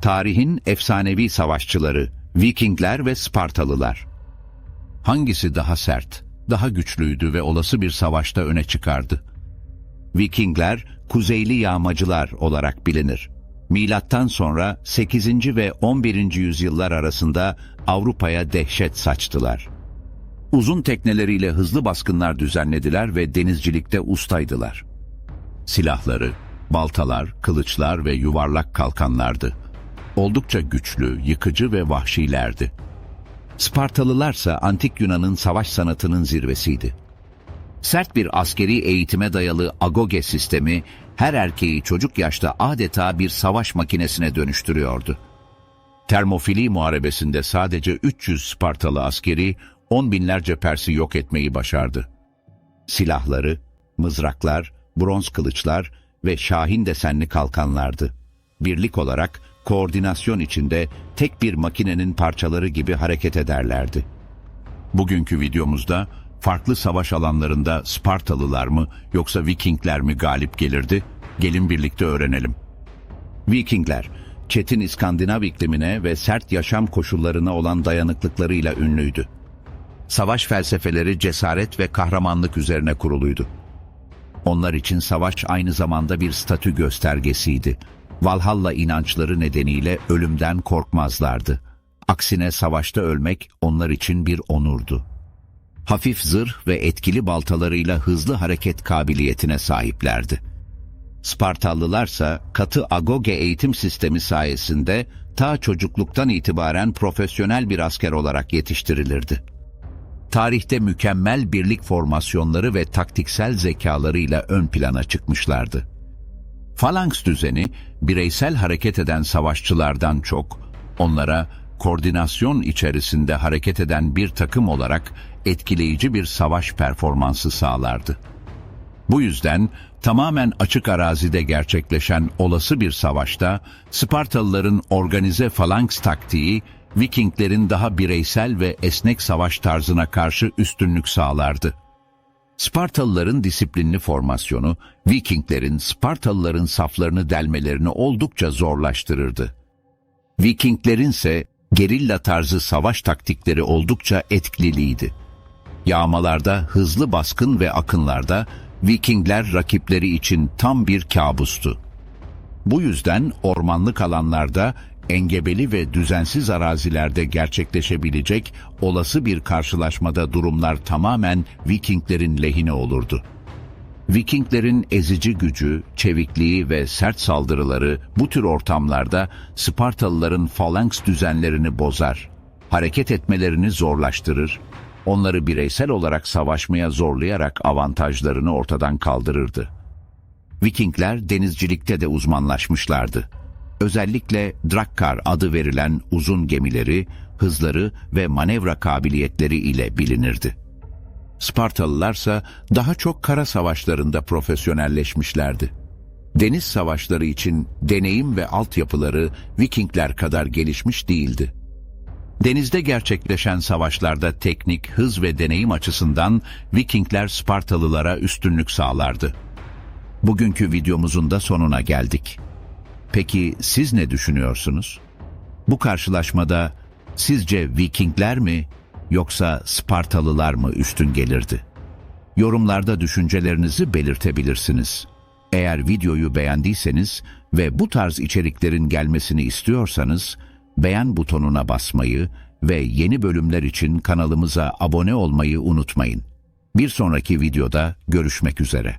Tarihin efsanevi savaşçıları, Vikingler ve Spartalılar. Hangisi daha sert, daha güçlüydü ve olası bir savaşta öne çıkardı? Vikingler, Kuzeyli Yağmacılar olarak bilinir. Milattan sonra 8. ve 11. yüzyıllar arasında Avrupa'ya dehşet saçtılar. Uzun tekneleriyle hızlı baskınlar düzenlediler ve denizcilikte ustaydılar. Silahları, baltalar, kılıçlar ve yuvarlak kalkanlardı. Oldukça güçlü, yıkıcı ve vahşilerdi. Spartalılarsa antik Yunan'ın savaş sanatının zirvesiydi. Sert bir askeri eğitime dayalı agoge sistemi, her erkeği çocuk yaşta adeta bir savaş makinesine dönüştürüyordu. Termofili Muharebesi'nde sadece 300 Spartalı askeri, 10 binlerce Pers'i yok etmeyi başardı. Silahları, mızraklar, bronz kılıçlar ve şahin desenli kalkanlardı. Birlik olarak, koordinasyon içinde tek bir makinenin parçaları gibi hareket ederlerdi. Bugünkü videomuzda, farklı savaş alanlarında Spartalılar mı yoksa Vikingler mi galip gelirdi? Gelin birlikte öğrenelim. Vikingler, çetin İskandinav iklimine ve sert yaşam koşullarına olan dayanıklıklarıyla ünlüydü. Savaş felsefeleri cesaret ve kahramanlık üzerine kuruluydu. Onlar için savaş aynı zamanda bir statü göstergesiydi. Valhalla inançları nedeniyle ölümden korkmazlardı. Aksine savaşta ölmek onlar için bir onurdu. Hafif zırh ve etkili baltalarıyla hızlı hareket kabiliyetine sahiplerdi. Spartalılarsa katı agoge eğitim sistemi sayesinde ta çocukluktan itibaren profesyonel bir asker olarak yetiştirilirdi. Tarihte mükemmel birlik formasyonları ve taktiksel zekalarıyla ön plana çıkmışlardı. Falanks düzeni, bireysel hareket eden savaşçılardan çok, onlara koordinasyon içerisinde hareket eden bir takım olarak etkileyici bir savaş performansı sağlardı. Bu yüzden tamamen açık arazide gerçekleşen olası bir savaşta Spartalıların organize falanks taktiği, Vikinglerin daha bireysel ve esnek savaş tarzına karşı üstünlük sağlardı. Spartalıların disiplinli formasyonu, Vikinglerin Spartalıların saflarını delmelerini oldukça zorlaştırırdı. Vikinglerin ise gerilla tarzı savaş taktikleri oldukça etkiliydi. Yağmalarda, hızlı baskın ve akınlarda Vikingler rakipleri için tam bir kabustu. Bu yüzden ormanlık alanlarda, engebeli ve düzensiz arazilerde gerçekleşebilecek olası bir karşılaşmada durumlar tamamen Vikinglerin lehine olurdu. Vikinglerin ezici gücü, çevikliği ve sert saldırıları bu tür ortamlarda Spartalıların falanks düzenlerini bozar, hareket etmelerini zorlaştırır, onları bireysel olarak savaşmaya zorlayarak avantajlarını ortadan kaldırırdı. Vikingler denizcilikte de uzmanlaşmışlardı. Özellikle Drakkar adı verilen uzun gemileri, hızları ve manevra kabiliyetleri ile bilinirdi. Spartalılarsa daha çok kara savaşlarında profesyonelleşmişlerdi. Deniz savaşları için deneyim ve altyapıları Vikingler kadar gelişmiş değildi. Denizde gerçekleşen savaşlarda teknik, hız ve deneyim açısından Vikingler Spartalılara üstünlük sağlardı. Bugünkü videomuzun da sonuna geldik. Peki siz ne düşünüyorsunuz? Bu karşılaşmada sizce Vikingler mi yoksa Spartalılar mı üstün gelirdi? Yorumlarda düşüncelerinizi belirtebilirsiniz. Eğer videoyu beğendiyseniz ve bu tarz içeriklerin gelmesini istiyorsanız beğen butonuna basmayı ve yeni bölümler için kanalımıza abone olmayı unutmayın. Bir sonraki videoda görüşmek üzere.